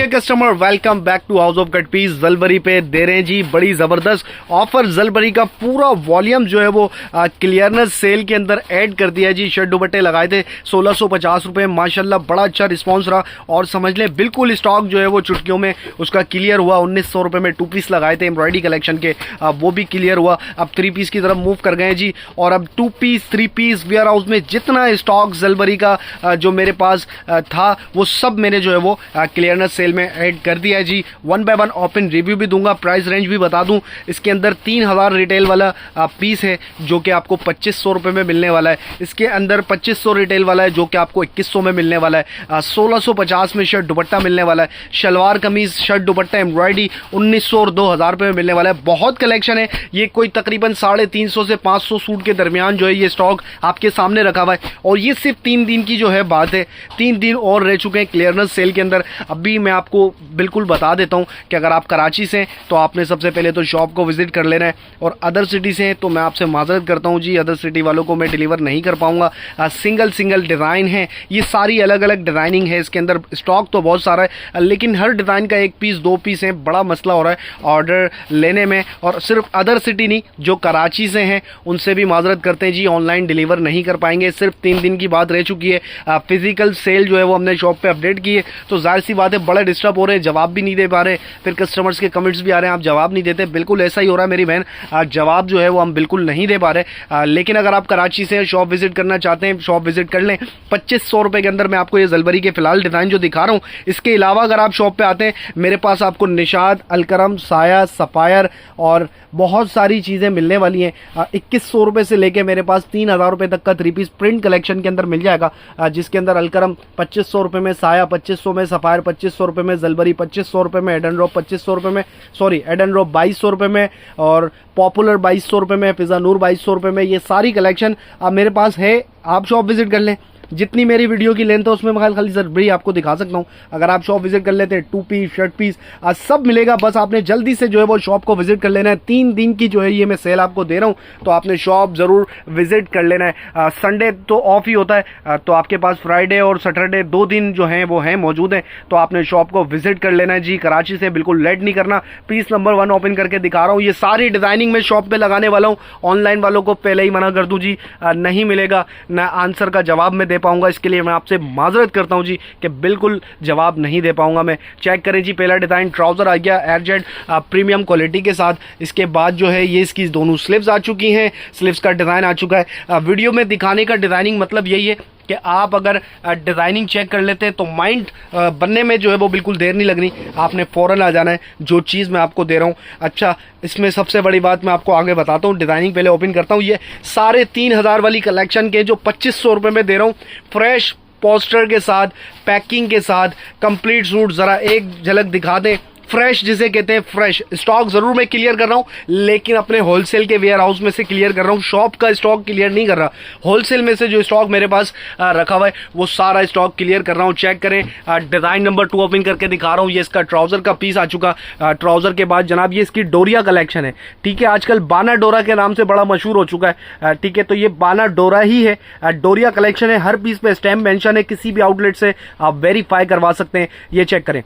Customer, welcome back to house of cut piece. जलबरी पे दे रहे हैं जी बड़ी जबरदस्त ऑफर। जलबरी का पूरा वॉल्यूम जो है वो क्लियरनेस सेल के अंदर ऐड कर दिया है जी। शर्ट दुपट्टे लगाए थे 1650 रुपए, माशाल्लाह बड़ा अच्छा रिस्पांस रहा और समझ लें बिल्कुल स्टॉक जो है वो चुटकियों में उसका क्लियर हुआ। 1900 रुपए में 2 पीस लगाए थे एम्ब्रॉयडरी कलेक्शन के, वो भी क्लियर हुआ। अब 3 पीस की तरफ मूव कर गए जी और अब 2 पीस 3 पीस वेयर हाउस में जितना स्टॉक जलबरी का जो मेरे पास था वो सब मैंने जो है वो क्लियरनेस सेल में ऐड कर दिया है जी। 1 बाय 1 ओपन रिव्यू भी दूंगा, प्राइस रेंज भी बता दूं। इसके अंदर 3000 रिटेल वाला पीस है जो कि आपको 2500 रुपए में मिलने वाला है। इसके अंदर 2500 रिटेल वाला है जो कि आपको 2100 में मिलने वाला है। 1650 में शर्ट दुपट्टा मिलने वाला है। शलवार कमीज शर्ट दुपट्टा एम्ब्रॉयडरी 1900 और 2000 रुपए में मिलने वाला है। बहुत कलेक्शन है, ये कोई तकरीबन 350 से 500 सूट के दरमियान जो है ये स्टॉक आपके सामने रखा हुआ है और ये सिर्फ 3 दिन की जो है बात है। 3 दिन और रह चुके हैं क्लियरनेस सेल के अंदर। अभी मैं आपको बिल्कुल बता देता हूं कि अगर आप कराची से हैं तो आपने सबसे पहले तो शॉप को विजिट कर लेना है और अदर सिटी से हैं तो मैं आपसे माजरत करता हूं जी, अदर सिटी वालों को मैं डिलीवर नहीं कर पाऊंगा। सिंगल डिज़ाइन है, ये सारी अलग अलग डिज़ाइनिंग है। इसके अंदर स्टॉक तो बहुत सारा है लेकिन हर डिज़ाइन का 1 पीस 2 पीस है। बड़ा मसला हो रहा है ऑर्डर लेने में और सिर्फ अदर सिटी नहीं, जो कराची से हैं उनसे भी माजरत करते हैं जी, ऑनलाइन डिलीवर नहीं कर पाएंगे। सिर्फ 3 दिन की बात रह चुकी है। फिजिकल सेल जो है वो हमने शॉप पे अपडेट की है तो जाहिर सी बात है बड़ा डिस्टर्ब हो रहे हैं, जवाब भी नहीं दे पा रहे। फिर कस्टमर्स के कमेंट्स भी आ रहे हैं आप जवाब नहीं देते। बिल्कुल ऐसा ही हो रहा है मेरी बहन, जवाब जो है वो हम बिल्कुल नहीं दे पा रहे। लेकिन अगर आप कराची से शॉप विजिट करना चाहते हैं शॉप विजिट कर लें। 2500 रुपए के अंदर मैं आपको ये जलबरी के फिलहाल डिज़ाइन जो दिखा रहा हूँ, इसके अलावा अगर आप शॉप पे आते हैं मेरे पास आपको निशाद, अलकरम, साया, सफायर और बहुत सारी चीज़ें मिलने वाली हैं। 2100 रुपये से लेके मेरे पास 3000 रुपये तक का 3 पीस प्रिंट कलेक्शन के अंदर मिल जाएगा, जिसके अंदर अलकरम 2500 रुपये में, साया 2500 में, सफायर 2500 रुपये में, जलबरी 2500 रुपये में, एडन ड्रॉप 2500 रुपये में, सॉरी एडन ड्रॉप 2200 रुपये में और पॉपुलर 2200 रुपये में, पिज़्ज़ा नूर 2200 रुपये में। ये सारी कलेक्शन अब मेरे पास है, आप शॉप विजिट कर लें। जितनी मेरी वीडियो की लेंथ है उसमें मैं खाली जलबरी आपको दिखा सकता हूँ। अगर आप शॉप विजिट कर लेते हैं 2 पीस शर्ट पीस सब मिलेगा। बस आपने जल्दी से जो है वो शॉप को विजिट कर लेना है। 3 दिन की जो है ये मैं सेल आपको दे रहा हूँ तो आपने शॉप ज़रूर विजिट कर लेना है। संडे तो ऑफ ही होता है तो आपके पास फ्राइडे और सैटरडे 2 दिन जो हैं वो हैं मौजूद हैं तो आपने शॉप को विजिट कर लेना है जी। कराची से बिल्कुल लेट नहीं करना। पीस नंबर 1 ओपन करके दिखा रहा हूँ। ये सारी डिज़ाइनिंग में शॉप पर लगाने वाला हूँ। ऑनलाइन वालों को पहले ही मना कर दूँ जी, नहीं मिलेगा ना आंसर का जवाब मैं दे पाऊँगा। इसके लिए मैं आपसे माजरत करता हूं जी कि बिल्कुल जवाब नहीं दे पाऊंगा मैं। चेक करें जी, पहला डिज़ाइन ट्राउज़र आ गया एयरजेट प्रीमियम क्वालिटी के साथ। इसके बाद जो है ये इसकी दोनों स्लीव्स आ चुकी हैं, स्लीव्स का डिज़ाइन आ चुका है। वीडियो में दिखाने का डिज़ाइनिंग मतलब यही है कि आप अगर डिज़ाइनिंग चेक कर लेते हैं तो माइंड बनने में जो है वो बिल्कुल देर नहीं लगनी, आपने फ़ौरन आ जाना है जो चीज़ मैं आपको दे रहा हूँ। अच्छा, इसमें सबसे बड़ी बात मैं आपको आगे बताता हूँ। डिज़ाइनिंग पहले ओपन करता हूँ। ये 3500 वाली कलेक्शन के जो 2500 रुपये में दे रहा हूँ, फ्रेश पोस्टर के साथ, पैकिंग के साथ, कंप्लीट सूट। ज़रा एक झलक दिखा दें, फ्रेश जिसे कहते हैं फ्रेश। स्टॉक ज़रूर मैं क्लियर कर रहा हूँ लेकिन अपने होलसेल के वेयर हाउस में से क्लियर कर रहा हूँ, शॉप का स्टॉक क्लियर नहीं कर रहा। होलसेल में से जो स्टॉक मेरे पास रखा हुआ है वो सारा स्टॉक क्लियर कर रहा हूँ। चेक करें, डिज़ाइन नंबर 2 ओपन करके दिखा रहा हूँ। ये इसका ट्राउज़र का पीस आ चुका। ट्राउज़र के बाद जनाब ये इसकी डोरिया कलेक्शन है, ठीक है। आजकल बाना डोरा के नाम से बड़ा मशहूर हो चुका है, ठीक है। तो ये बाना डोरा ही है, डोरिया कलेक्शन है। हर पीस पे स्टैम्प मेंशन है, किसी भी आउटलेट से आप वेरीफाई करवा सकते हैं। ये चेक करें,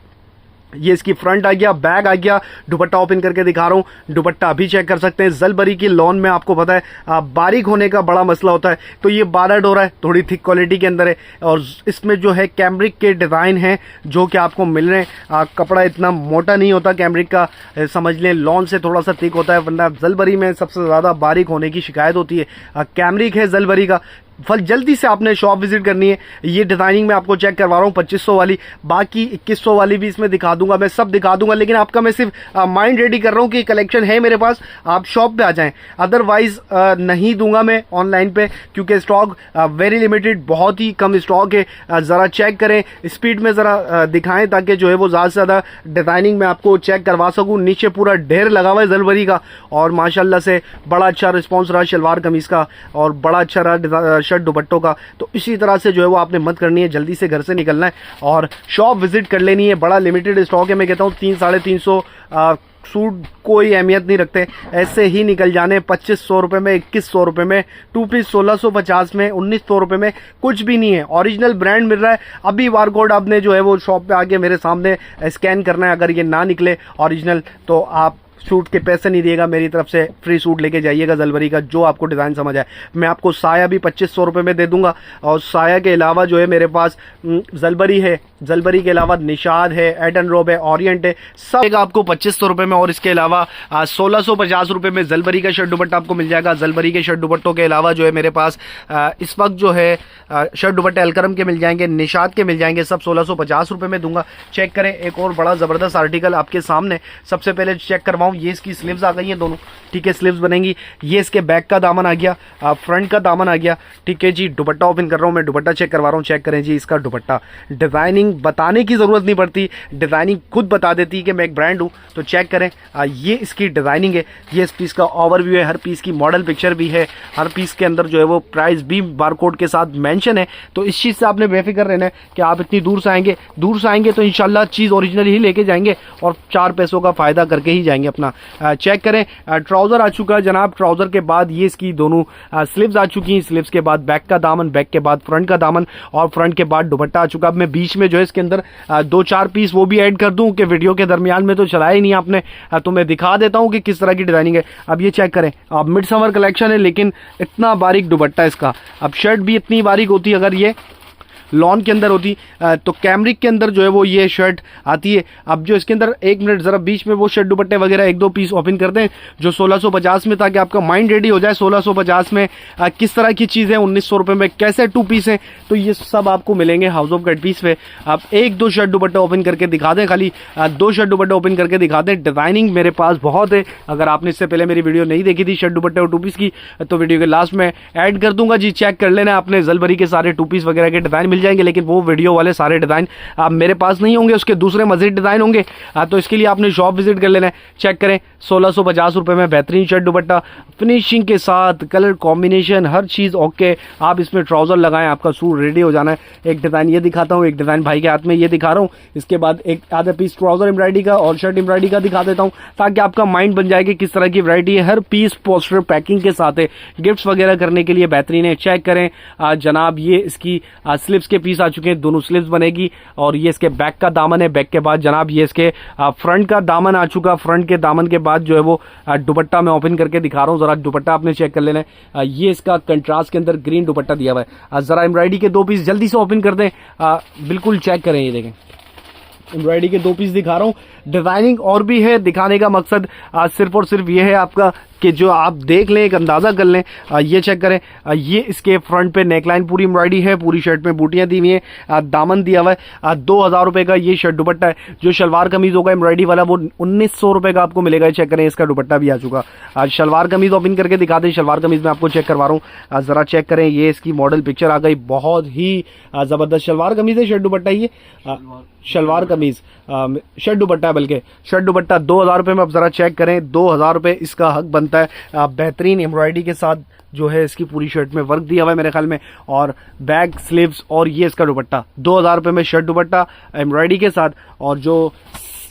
ये इसकी फ्रंट आ गया, बैग आ गया। दुपट्टा ओपन करके दिखा रहा हूँ, दुपट्टा अभी चेक कर सकते हैं। जलबरी की लॉन में आपको पता है बारीक होने का बड़ा मसला होता है तो ये 12 डोरा है, थोड़ी थिक क्वालिटी के अंदर है और इसमें जो है कैमरिक के डिज़ाइन हैं जो कि आपको मिल रहे हैं। कपड़ा इतना मोटा नहीं होता कैमरिक का, समझ लें लॉन से थोड़ा सा थिक होता है, वरना जलबरी में सबसे ज़्यादा बारीक होने की शिकायत होती है। कैमरिक है जलबरी का। फल जल्दी से आपने शॉप विजिट करनी है। ये डिज़ाइनिंग में आपको चेक करवा रहा हूँ 2500 वाली, बाकी 2100 वाली भी इसमें दिखा दूंगा, मैं सब दिखा दूंगा। लेकिन आपका मैं सिर्फ माइंड रेडी कर रहा हूँ कि कलेक्शन है मेरे पास, आप शॉप पे आ जाएं। अदरवाइज नहीं दूंगा मैं ऑनलाइन पे क्योंकि स्टॉक वेरी लिमिटेड, बहुत ही कम स्टॉक है। ज़रा चेक करें, स्पीड में ज़रा दिखाएं ताकि जो है वो ज़्यादा से ज़्यादा डिज़ाइनिंग में आपको चेक करवा सकूँ। नीचे पूरा ढेर लगा हुआ है जलबरी का और माशाल्लाह से बड़ा अच्छा रिस्पॉन्स रहा शलवार कमीज़ का और बड़ा अच्छा रहा शर्ट दुपट्टों का। तो इसी तरह से जो है वो आपने मत करनी है, जल्दी से घर से निकलना है और शॉप विजिट कर लेनी है। बड़ा लिमिटेड स्टॉक है, मैं कहता हूँ 300-350 सूट कोई अहमियत नहीं रखते, ऐसे ही निकल जाने 2500 रुपये में, 2100 रुपये में, 2 पीस 1650 में, 1900 रुपये में, कुछ भी नहीं है। ओरिजिनल ब्रांड मिल रहा है। अभी बारकोड आपने जो है वो शॉप पे आके मेरे सामने स्कैन करना है। अगर ये ना निकले ओरिजिनल तो आप सूट के पैसे नहीं दिएगा, मेरी तरफ से फ्री सूट लेके जाइएगा ज़लबरी का, जो आपको डिज़ाइन समझ आए। मैं आपको साया भी 2500 रुपये में दे दूंगा, और साया के अलावा जो है मेरे पास ज़लबरी है, ज़लबरी के अलावा निशाद है, एडन रोब है, ओरिएंट है, सब आपको 2500 रुपये में। और इसके अलावा 1650 रुपये में ज़लबरी का शर्ट दुपट्टा आपको मिल जाएगा। ज़लबरी के शर्ट दुपट्टों के अलावा जो है मेरे पास इस वक्त जो है शर्ट दुपट्टे अलकरम के मिल जाएंगे, निशाद के मिल जाएंगे, सब 1650 रुपये में दूंगा। चेक करें, एक और बड़ा ज़बरदस्त आर्टिकल आपके सामने। सबसे पहले चेक करवाऊँ, ये इसकी स्लीव्स आ गई हैं दोनों, ठीक है, स्लीव्स बनेंगी। ये इसके बैक का दामन आ गया, फ्रंट का दामन आ गया, ठीक है जी। दुपट्टा ओपन कर रहा हूँ मैं, दुपट्टा चेक करवा रहा हूँ। चेक करें जी, इसका दुपट्टा डिज़ाइनिंग बताने की ज़रूरत नहीं पड़ती, डिज़ाइनिंग खुद बता देती है कि मैं एक ब्रांड हूँ। तो चेक करें, ये इसकी डिज़ाइनिंग है, ये इस पीस का ओवरव्यू है, हर पीस की मॉडल पिक्चर भी है, हर पीस के अंदर जो है वो प्राइस भी बारकोड के साथ मेंशन है। तो इस चीज़ से आपने बेफिक्र रहना है कि आप इतनी दूर से आएंगे तो इंशाल्लाह चीज़ ओरिजिनल ही लेके जाएंगे और 4 पैसों का फ़ायदा करके ही जाएंगे अपना। चेक करें, ट्राउज़र आ चुका है जनाब। ट्राउज़र के बाद ये इसकी दोनों स्लीव्स आ चुकी हैं, स्लीव्स के बाद बैक का दामन, बैक के बाद फ्रंट का दामन, और फ्रंट के बाद दुपट्टा आ चुका। अब मैं बीच में जो है इसके अंदर 2-4 पीस वो भी ऐड कर दूं कि वीडियो के दरमियान में तो चलाया ही नहीं आपने, तो मैं दिखा देता हूं कि किस तरह की डिजाइनिंग है। अब ये चेक करें, अब मिड समर कलेक्शन है लेकिन इतना बारीक दुपट्टा इसका। अब शर्ट भी इतनी बारीक होती अगर ये लॉन के अंदर होती, तो कैमरिक के अंदर जो है वो ये शर्ट आती है। अब जो इसके अंदर 1 मिनट ज़रा बीच में वो शर्ट दुपट्टे वगैरह 1-2 पीस ओपन कर दें जो 1650 में, ताकि आपका माइंड रेडी हो जाए 1650 में किस तरह की चीज़ है, 1900 रुपये में कैसे 2 पीस हैं। तो ये सब आपको मिलेंगे हाउस ऑफ कट पीस पे। आप 1-2 शर्ट दुपट्टे ओपन करके दिखा दें, खाली 2 शर्ट दुपट्टे ओपन करके दिखा दें। डिज़ाइनिंग मेरे पास बहुत है, अगर आपने इससे पहले मेरी वीडियो नहीं देखी थी शर्ट दुपट्टे और 2 पीस की, तो वीडियो के लास्ट में ऐड कर दूंगा जी, चेक कर लेना। आपने ज़लबरी के सारे 2 पीस वगैरह के डिज़ाइन मिल जाएंगे, लेकिन वो वीडियो वाले सारे डिज़ाइन आप मेरे पास नहीं होंगे, उसके दूसरे मज़ीद डिज़ाइन होंगे। तो इसके लिए आपने शॉप विजिट कर लेना है। चेक करें, 1650 रुपये में बेहतरीन शर्ट दुपट्टा, फिनिशिंग के साथ, कलर कॉम्बिनेशन, हर चीज़ ओके। आप इसमें ट्राउज़र लगाएं, आपका सूट रेडी हो जाना है। एक डिज़ाइन ये दिखाता हूँ, एक डिज़ाइन भाई के हाथ में ये दिखा रहा हूँ, इसके बाद एक आधा पीस ट्राउज़र एम्ब्रॉयडरी का और शर्ट एम्ब्रॉयडरी का दिखा देता हूँ, ताकि आपका माइंड बन जाए कि किस तरह की वैरायटी है। हर पीस पोस्टर पैकिंग के साथ है, गिफ्ट्स वगैरह करने के लिए बेहतरीन है। चेक करें जनाब, ये इसकी स्लीव्स के पीस आ चुके हैं, दोनों स्लीव्स बनेगी, और ये इसके बैक का दामन है। बैक के बाद जनाब ये इसके फ्रंट का दामन आ चुका। फ्रंट के दामन के बाद जो है वो दुपट्टा मैं ओपन करके दिखा रहा हूँ, जरा दुपट्टा आपने चेक कर लेना है। ये इसका कंट्रास्ट के अंदर ग्रीन दुपट्टा दिया हुआ है। जरा एम्ब्रॉयडरी के 2 पीस जल्दी से ओपन कर दें, बिल्कुल चेक करें, ये देखें एम्ब्रॉयडरी के 2 पीस दिखा रहा हूँ। डिजाइनिंग और भी है, दिखाने का मकसद सिर्फ और सिर्फ ये है आपका कि जो आप देख लें, एक अंदाज़ा कर लें। ये चेक करें, ये इसके फ्रंट पे नेकलाइन पूरी एम्ब्रॉयडरी है, पूरी शर्ट में बूटियां दी हुई हैं, दामन दिया हुआ है। 2000 रुपये का ये शर्ट दुपट्टा है। जो शलवार कमीज होगा एम्ब्रॉयडरी वाला वो 1900 रुपये का आपको मिलेगा। चेक करें, इसका दुपट्टा भी आ चुका। शलवार कमीज ओपन करके दिखा दें, शलवार कमीज में आपको चेक करवा रहा हूँ, ज़रा चेक करें, ये इसकी मॉडल पिक्चर आ गई, बहुत ही ज़बरदस्त शलवार कमीज है, शर्ट दुपट्टा ये शलवार कमीज शर्ट दुपट्टा है, बल्कि शर्ट दुपट्टा 2000 रुपये में। अब जरा चेक करें, 2000 रुपये इसका हक बनता है। बेहतरीन एम्ब्रॉयडरी के साथ जो है इसकी पूरी शर्ट में वर्क दिया हुआ है मेरे ख्याल में, और बैक स्लीव्स, और ये इसका दुपट्टा 2000 रुपये में शर्ट दुपट्टा एम्ब्रॉयडरी के साथ, और जो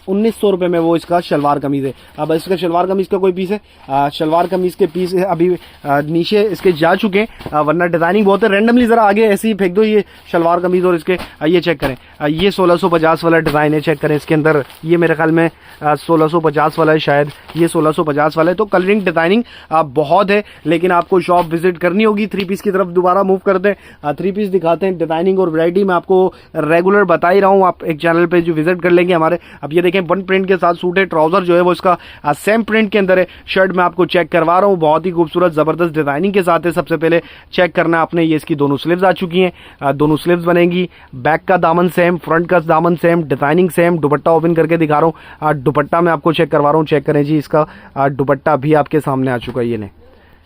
1900 रुपये में वो इसका शलवार कमीज है। अब इसका शलवार कमीज का कोई पीस है, शलवार कमीज के पीस अभी नीचे इसके जा चुके हैं, वरना डिजाइनिंग बहुत है। रैंडमली जरा आगे ऐसे ही फेंक दो ये शलवार कमीज, और इसके ये चेक करें, ये 1650 वाला डिजाइन है। चेक करें, इसके अंदर ये मेरे ख्याल में 1650 वाला है, शायद ये 1650 वाला है। तो कलरिंग डिजाइनिंग बहुत है, लेकिन आपको शॉप विजिट करनी होगी। 3 पीस की तरफ दोबारा मूव कर दें, 3 पीस दिखाते हैं। डिजाइनिंग और वैरायटी मैं आपको रेगुलर बता ही रहा हूँ, आप एक चैनल पे जो विजिट कर लेंगे हमारे। अब ये देखें, 1 प्रिंट के साथ सूट है, ट्राउजर जो है वो इसका सेम प्रिंट के अंदर है। शर्ट मैं आपको चेक करवा रहा हूँ, बहुत ही खूबसूरत जबरदस्त डिजाइनिंग के साथ है। सबसे पहले चेक करना आपने, ये इसकी दोनों स्लीव्स आ चुकी हैं, दोनों स्लीव्स बनेंगी। बैक का दामन सेम, फ्रंट का दामन सेम, डिजाइनिंग सेम। दुपट्टा ओपन करके दिखा रहा हूँ, दुपट्टा मैं आपको चेक करवा रहा हूँ। चेक करें जी, इसका दुपट्टा भी आपके सामने आ चुका है। ये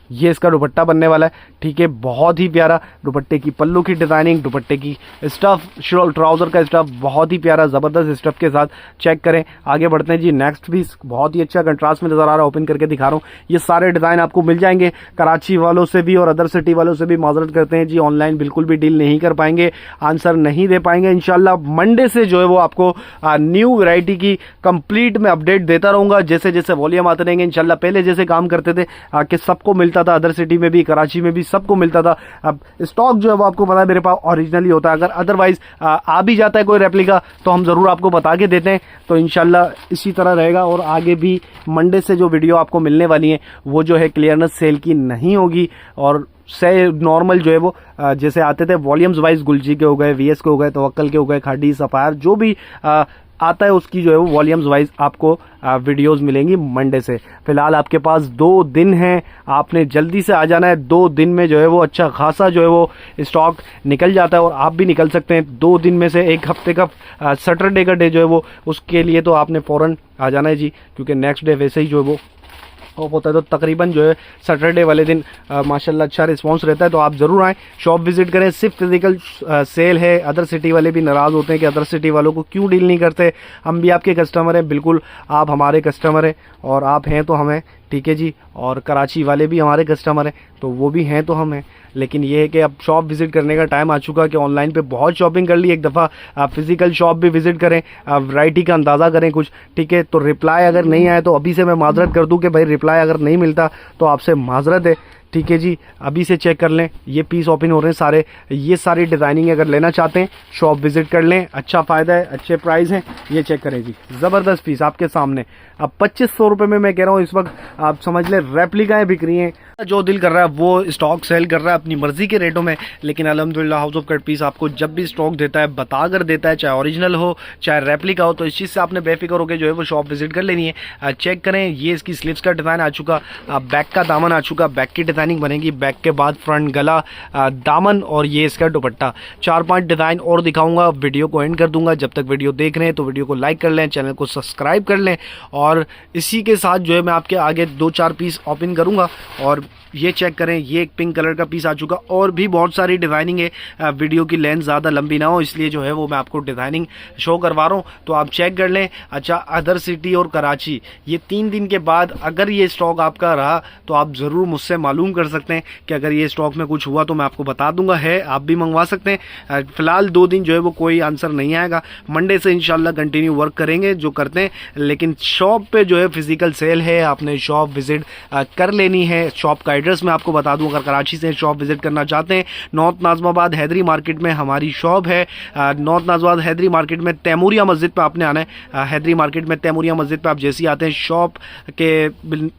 ये इसका दुपट्टा बनने वाला है, ठीक है। बहुत ही प्यारा दुपट्टे की पल्लू की डिज़ाइनिंग, दुपट्टे की स्टफ, ट्राउज़र का स्टफ बहुत ही प्यारा ज़बरदस्त स्टफ के साथ। चेक करें, आगे बढ़ते हैं जी। नेक्स्ट पीस बहुत ही अच्छा कंट्रास्ट में नज़र आ रहा है, ओपन करके दिखा रहा हूँ। ये सारे डिज़ाइन आपको मिल जाएंगे। कराची वालों से भी और अदर सिटी वालों से भी माजरत करते हैं जी, ऑनलाइन बिल्कुल भी डील नहीं कर पाएंगे, आंसर नहीं दे पाएंगे। इंशाल्लाह मंडे से जो है वो आपको न्यू वैरायटी की कंप्लीट में अपडेट देता रहूँगा, जैसे जैसे वॉल्यूम आते रहेंगे। इंशाल्लाह पहले जैसे काम करते थे कि सबको मिलता था, अदर सिटी में भी, कराची में भी सबको मिलता था। अब स्टॉक जो है वो आपको पता है मेरे पास ओरिजिनली होता है। अगर अदरवाइज आ भी जाता है कोई रेप्लिका तो हम ज़रूर आपको बता के देते हैं। तो इंशाल्लाह इसी तरह रहेगा और आगे भी मंडे से जो वीडियो आपको मिलने वाली है वो जो है क्लियरनेस सेल की नहीं होगी, और से नॉर्मल जो है वो जैसे आते थे वॉल्यूम्स वाइज, गुलजी के हो गए, वीएस के हो गए, तवक्कल के हो गए, खाड़ी, सफायर, जो भी आता है उसकी जो है वो वॉल्यूम्स वाइज आपको वीडियोस मिलेंगी मंडे से। फिलहाल आपके पास 2 दिन हैं, आपने जल्दी से आ जाना है। 2 दिन में जो है वो अच्छा खासा जो है वो स्टॉक निकल जाता है और आप भी निकल सकते हैं। 2 दिन में से एक हफ्ते का सैटरडे का डे जो है वो, उसके लिए तो आपने फ़ौरन आ जाना है जी, क्योंकि नेक्स्ट डे वैसे ही जो है वो ऑफ होता है। तो तकरीबन जो है सैटरडे वाले दिन माशाल्लाह अच्छा रिस्पांस रहता है। तो आप ज़रूर आएँ, शॉप विजिट करें। सिर्फ फिजिकल सेल है। अदर सिटी वाले भी नाराज़ होते हैं कि अदर सिटी वालों को क्यों डील नहीं करते। हम भी आपके कस्टमर हैं, बिल्कुल आप हमारे कस्टमर हैं और आप हैं तो हमें, ठीक है जी। और कराची वाले भी हमारे कस्टमर हैं, तो वो भी हैं तो हम हैं। लेकिन ये है कि अब शॉप विज़िट करने का टाइम आ चुका कि ऑनलाइन पे बहुत शॉपिंग कर ली, एक दफ़ा आप फिज़िकल शॉप भी विज़िट करें, वैरायटी का अंदाज़ा करें कुछ, ठीक है। तो रिप्लाई अगर नहीं आए तो अभी से मैं माजरत कर दूं कि भाई रिप्लाई अगर नहीं मिलता तो आपसे माजरत है, ठीक है जी। अभी से चेक कर लें, ये पीस ओपन हो रहे हैं सारे। ये सारी डिज़ाइनिंग अगर लेना चाहते हैं शॉप विज़िट कर लें, अच्छा फ़ायदा है, अच्छे प्राइस हैं। ये चेक करें जी, ज़बरदस्त पीस आपके सामने। अब 2500 रुपये में मैं कह रहा हूँ इस वक्त, आप समझ लें रेप्लिकाएँ बिक रही हैं। जो दिल कर रहा है वो स्टॉक सेल कर रहा है अपनी मर्जी के रेटों में, लेकिन अल्हम्दुलिल्लाह हाउस ऑफ कट पीस आपको जब भी स्टॉक देता है बता कर देता है, चाहे ओरिजिनल हो चाहे रेप्लिका हो। तो इस चीज़ से आपने बेफिक्र होकर जो है वो शॉप विजिट कर लेनी है। चेक करें, ये इसकी स्लीव्स का डिज़ाइन आ चुका, बैक का दामन आ चुका, बैक की डिज़ाइनिंग बनेगी, बैक के बाद फ्रंट गला, दामन और ये इसका दुपट्टा। 4-5 डिज़ाइन और दिखाऊंगा, वीडियो को एंड कर दूंगा। जब तक वीडियो देख रहे हैं तो वीडियो को लाइक कर लें, चैनल को सब्सक्राइब कर लें, और इसी के साथ जो है मैं आपके आगे 2-4 पीस ओपन करूंगा। और ये चेक करें, ये एक पिंक कलर का पीस आ चुका, और भी बहुत सारी डिज़ाइनिंग है। वीडियो की लेंथ ज़्यादा लंबी ना हो इसलिए जो है वो मैं आपको डिज़ाइनिंग शो करवा रहा हूँ, तो आप चेक कर लें। अच्छा, अदर सिटी और कराची, ये 3 दिन के बाद अगर ये स्टॉक आपका रहा तो आप ज़रूर मुझसे मालूम कर सकते हैं कि अगर ये स्टॉक में कुछ हुआ तो मैं आपको बता दूंगा, है आप भी मंगवा सकते हैं। फ़िलहाल 2 दिन जो है वो कोई आंसर नहीं आएगा, मंडे से इंशाल्लाह कंटिन्यू वर्क करेंगे जो करते हैं। लेकिन शॉप पे जो है फिजिकल सेल है, आपने शॉप विजिट कर लेनी है। शॉप का एड्रेस मैं आपको बता दूं, अगर कराची से शॉप विजिट करना चाहते हैं, नॉर्थ नाज़िमाबाद हैदरी मार्केट में हमारी शॉप है। नॉर्थ नाज़िमाबाद हैदरी मार्केट में तैमूरिया मस्जिद पे आपने आना है। हैदरी मार्केट में तैमूरिया मस्जिद पे आप जैसे ही आते हैं, शॉप के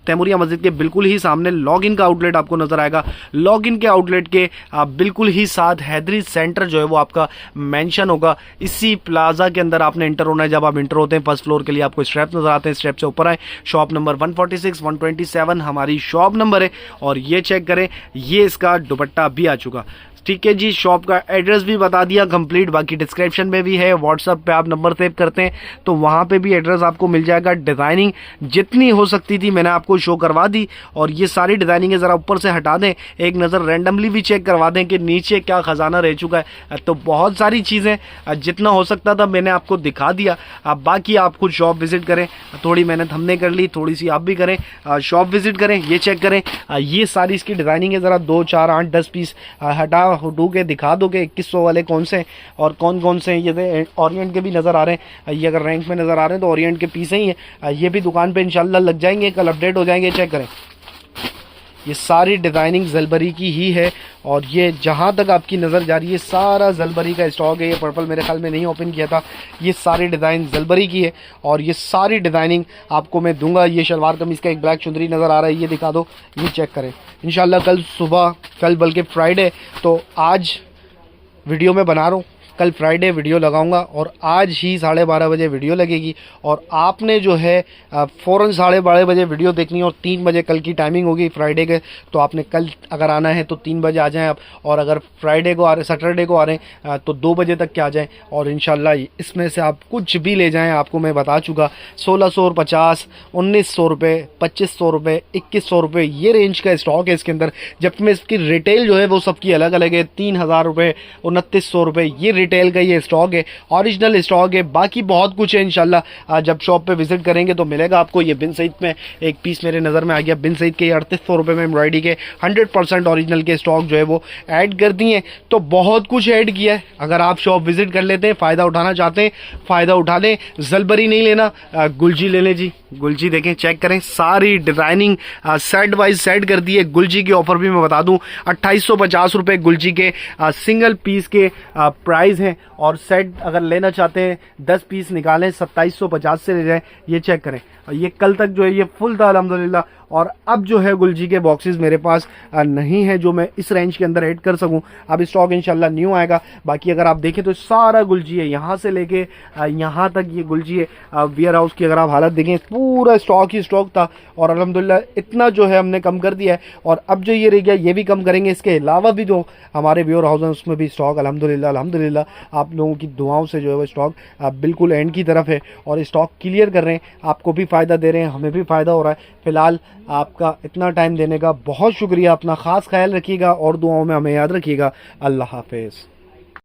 तैमूरिया मस्जिद के बिल्कुल ही सामने लॉगिन का आउटलेट आपको नजर आएगा। लॉगिन के आउटलेट के बिल्कुल ही साथ हैदरी सेंटर जो है वो आपका मेंशन होगा। इसी प्लाजा के अंदर आपने इंटर होना है। जब आप इंटर होते हैं फर्स्ट फ्लोर के लिए आपको स्टेप्स नजर आते हैं, स्टेप से ऊपर आए, शॉप नंबर 146 127 हमारी शॉप नंबर है। और ये चेक करें, ये इसका दुपट्टा भी आ चुका, ठीक है जी। शॉप का एड्रेस भी बता दिया कंप्लीट, बाकी डिस्क्रिप्शन में भी है। व्हाट्सएप पे आप नंबर सेव करते हैं तो वहाँ पे भी एड्रेस आपको मिल जाएगा। डिज़ाइनिंग जितनी हो सकती थी मैंने आपको शो करवा दी, और ये सारी डिज़ाइनिंग ज़रा ऊपर से हटा दें, एक नज़र रैंडमली भी चेक करवा दें कि नीचे क्या ख़जाना रह चुका है। तो बहुत सारी चीज़ें जितना हो सकता था मैंने आपको दिखा दिया। अब बाकी आप खुद शॉप विज़िट करें, थोड़ी मेहनत हमने कर ली, थोड़ी सी आप भी करें, शॉप विज़िट करें। ये चेक करें, ये सारी इसकी डिज़ाइनिंग है। ज़रा 2, 4, 8, 10 पीस हटा हुडू के दिखा दो कि 2100 वाले कौन से हैं और कौन कौन से हैं। ये ओरिएंट के भी नज़र आ रहे हैं, ये अगर रैंक में नज़र आ रहे हैं तो ओरिएंट के पीस ही हैं। ये भी दुकान पे इंशाल्लाह लग जाएंगे, कल अपडेट हो जाएंगे। चेक करें, ये सारी डिज़ाइनिंग जलबरी की ही है, और ये जहाँ तक आपकी नज़र जा रही है सारा जलबरी का स्टॉक है। ये पर्पल मेरे ख्याल में नहीं ओपन किया था, ये सारी डिज़ाइन जलबरी की है, और ये सारी डिज़ाइनिंग आपको मैं दूंगा। ये शलवार कमीज़ का एक ब्लैक चुंदरी नज़र आ रहा है, ये दिखा दो, ये चेक करें। इंशाल्लाह कल सुबह, कल बल्कि फ्राइडे, तो आज वीडियो में बना रहा हूँ, कल फ्राइडे वीडियो लगाऊंगा और आज ही 12:30 बजे वीडियो लगेगी। और आपने जो है फ़ौरन 12:30 बजे वीडियो देखनी है और 3 बजे कल की टाइमिंग होगी फ्राइडे के। तो आपने कल अगर आना है तो 3 बजे आ जाएं आप, और अगर फ्राइडे को आ रहे, सैटरडे को आ रहे हैं तो 2 बजे तक के आ जाएं। और इंशाल्लाह इसमें से आप कुछ भी ले जाएं, आपको मैं बता चुका 1650, 1900 रुपये, 2500 रुपये, 2100 रुपये, ये रेंज का स्टॉक है इसके अंदर। जबकि इसकी रिटेल जो है वो सबकी अलग अलग है, 3000 रुपये, 2900 रुपये, ये रिटेल का ये स्टॉक है, ओरिजिनल स्टॉक है। बाकी बहुत कुछ है इंशाल्लाह जब शॉप पे विजिट करेंगे तो मिलेगा आपको। ये बिन सईद में एक पीस मेरे नज़र में आ गया, बिन सईद के 3800 रुपये में एम्ब्रॉयडरी के 100% ओरिजिनल के स्टॉक जो है वो ऐड कर दिए। तो बहुत कुछ ऐड किया है। अगर आप शॉप विजिट कर लेते हैं, फ़ायदा उठाना चाहते हैं, फ़ायदा उठा लें। जलबरी नहीं लेना, गुलजी ले लें जी। गुलजी देखें, चेक करें, सारी डिज़ाइनिंग सेट वाइज सेट कर दी है। गुलजी की ऑफ़र भी मैं बता दूं, 2850 रुपये गुलजी के सिंगल पीस के प्राइस हैं। और सेट अगर लेना चाहते हैं 10 पीस निकालें, 2750 से ले जाएं। ये चेक करें, ये कल तक जो है ये फुल था अल्हम्दुलिल्लाह। और अब जो है गुलजी के बॉक्सेस मेरे पास नहीं है जो मैं इस रेंज के अंदर ऐड कर सकूं। अब स्टॉक इंशाल्लाह न्यू आएगा। बाकी अगर आप देखें तो सारा गुलजी है, यहाँ से लेके यहाँ तक ये गुलजी है। वेयर हाउस की अगर आप हालत देखें, पूरा स्टॉक ही स्टॉक था। और अल्हम्दुलिल्लाह इतना जो है हमने कम कर दिया है। और अब जो ये रह गया ये भी कम करेंगे। इसके अलावा भी जो हमारे वेयर हाउस हैं उसमें भी स्टॉक अल्हम्दुलिल्लाह आप लोगों की दुआओं से जो है वो स्टॉक बिल्कुल एंड की तरफ है। और स्टॉक क्लियर कर रहे हैं, आपको भी फ़ायदा दे रहे हैं, हमें भी फ़ायदा हो रहा है। फ़िलहाल आपका इतना टाइम देने का बहुत शुक्रिया। अपना ख़ास ख्याल रखिएगा और दुआओं में हमें याद रखिएगा। अल्लाह हाफ़िज़।